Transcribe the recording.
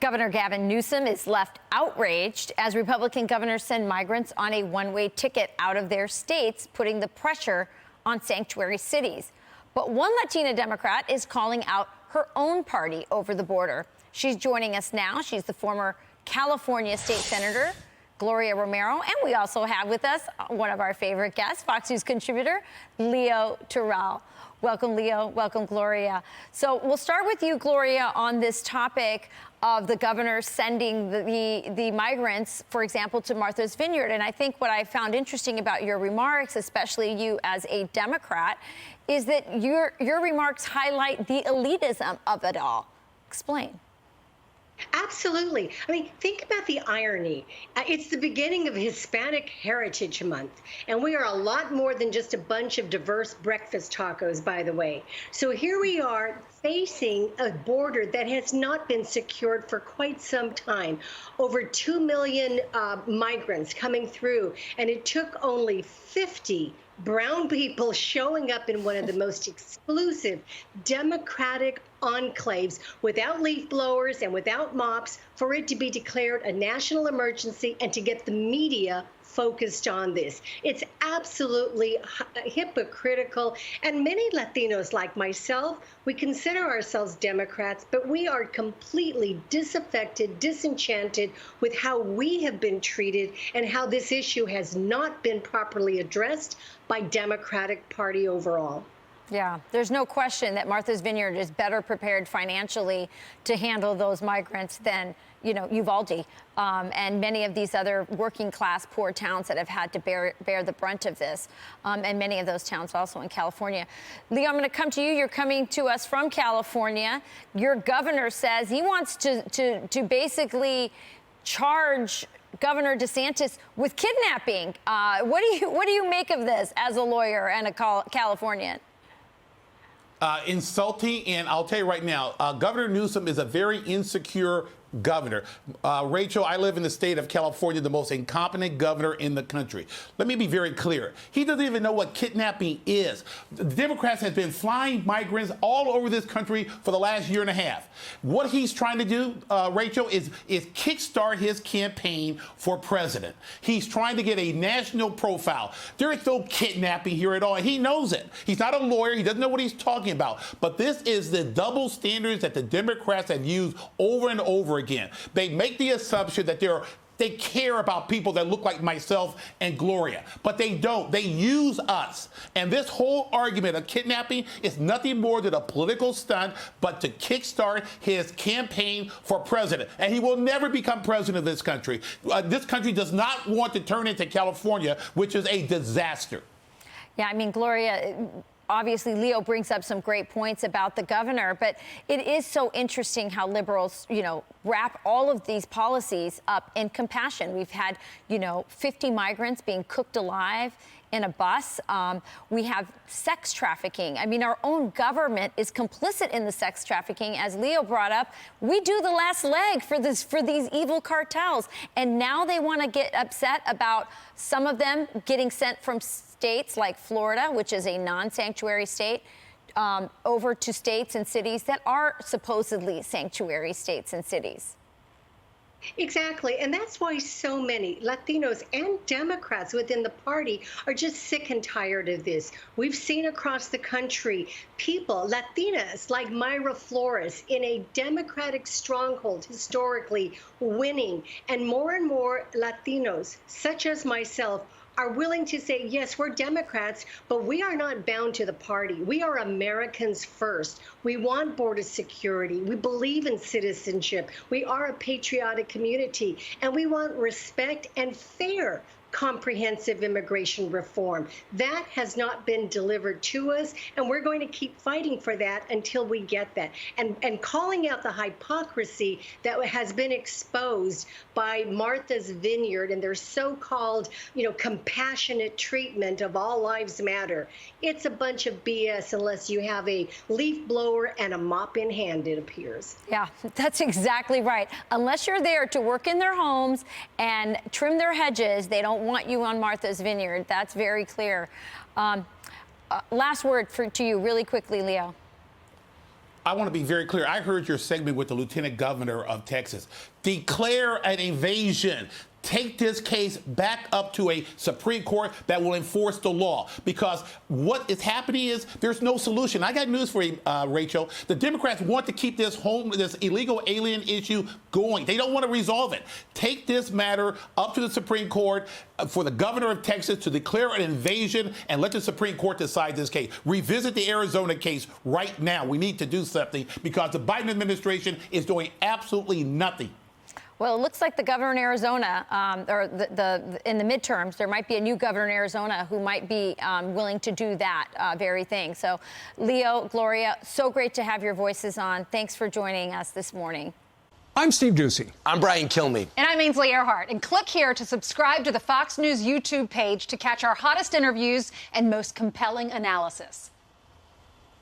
Governor Gavin Newsom is left outraged as Republican governors send migrants on a one-way ticket out of their states, putting the pressure on sanctuary cities. But one Latina Democrat is calling out her own party over the border. She's joining us now. She's the former California state senator, Gloria Romero. And we also have with us one of our favorite guests, Fox News contributor, Leo Terrell. Welcome, Leo. Welcome, Gloria. So we'll start with you, Gloria, on this topic of the governor sending the migrants, for example, to Martha's Vineyard. And I think what I found interesting about your remarks, especially you as a Democrat, is that your remarks highlight the elitism of it all. Explain. Absolutely. I mean, think about the irony. It's the beginning of Hispanic Heritage Month, and we are a lot more than just a bunch of diverse breakfast tacos, by the way. So here we are facing a border that has not been secured for quite some time. Over 2 million migrants coming through, and it took only 50 brown people showing up in one of the most exclusive Democratic enclaves without leaf blowers and without mops for it to be declared a national emergency and to get the media focused on this. It's absolutely hypocritical. And many Latinos like myself, we consider ourselves Democrats, but we are completely disaffected, disenchanted with how we have been treated and how this issue has not been properly addressed by Democratic Party overall. Yeah, there's no question that Martha's Vineyard is better prepared financially to handle those migrants than, Uvalde and many of these other working class poor towns that have had to bear the brunt of this, and many of those towns also in California. Leo, I'm going to come to you. You're coming to us from California. Your governor says he wants to basically charge Governor DeSantis with kidnapping. What do you make of this as a lawyer and a Californian? Insulting, and I'll tell you right now, Governor Newsom is a very insecure governor. Rachel, I live in the state of California, the most incompetent governor in the country. Let me be very clear. He doesn't even know what kidnapping is. The Democrats have been flying migrants all over this country for the last year and a half. What he's trying to do, Rachel, is kickstart his campaign for president. He's trying to get a national profile. There is no kidnapping here at all. He knows it. He's not a lawyer. He doesn't know what he's talking about. But this is the double standards that the Democrats have used over and over again. They make the assumption that they care about people that look like myself and Gloria, but they don't. They use us. And this whole argument of kidnapping is nothing more than a political stunt, but to kickstart his campaign for president. And he will never become president of this country. This country does not want to turn into California, which is a disaster. Yeah, I mean, Gloria, obviously, Leo brings up some great points about the governor, but it is so interesting how liberals, wrap all of these policies up in compassion. We've had, 50 migrants being cooked alive in a bus. We have sex trafficking. I mean, our own government is complicit in the sex trafficking. As Leo brought up, we do the last leg for these evil cartels. And now they want to get upset about some of them getting sent from states like Florida, which is a non-sanctuary state, over to states and cities that are supposedly sanctuary states and cities. Exactly. And that's why so many Latinos and Democrats within the party are just sick and tired of this. We've seen across the country people, Latinas like Myra Flores, in a Democratic stronghold, historically winning. And more Latinos, such as myself, are willing to say, yes, we're Democrats, but we are not bound to the party. We are Americans first. We want border security. We believe in citizenship. We are a patriotic community, and we want respect and fair comprehensive immigration reform. That has not been delivered to us, and we're going to keep fighting for that until we get that. And calling out the hypocrisy that has been exposed by Martha's Vineyard and their so-called, compassionate treatment of all lives matter. It's a bunch of BS unless you have a leaf blower and a mop in hand, it appears. Yeah, that's exactly right. Unless you're there to work in their homes and trim their hedges, they don't want you on Martha's Vineyard. That's very clear. Last word to you really quickly, Leo. I want to be very clear. I heard your segment with the Lieutenant Governor of Texas. Declare an invasion. Take this case back up to a Supreme Court that will enforce the law. Because what is happening is there's no solution. I got news for you, Rachel. The Democrats want to keep this illegal alien issue going. They don't want to resolve it. Take this matter up to the Supreme Court for the governor of Texas to declare an invasion and let the Supreme Court decide this case. Revisit the Arizona case right now. We need to do something because the Biden administration is doing absolutely nothing. Well, it looks like the governor in Arizona, or in the midterms, there might be a new governor in Arizona who might be willing to do that very thing. So, Leo, Gloria, so great to have your voices on. Thanks for joining us this morning. I'm Steve Doocy. I'm Brian Kilmeade. And I'm Ainsley Earhart. And click here to subscribe to the Fox News YouTube page to catch our hottest interviews and most compelling analysis.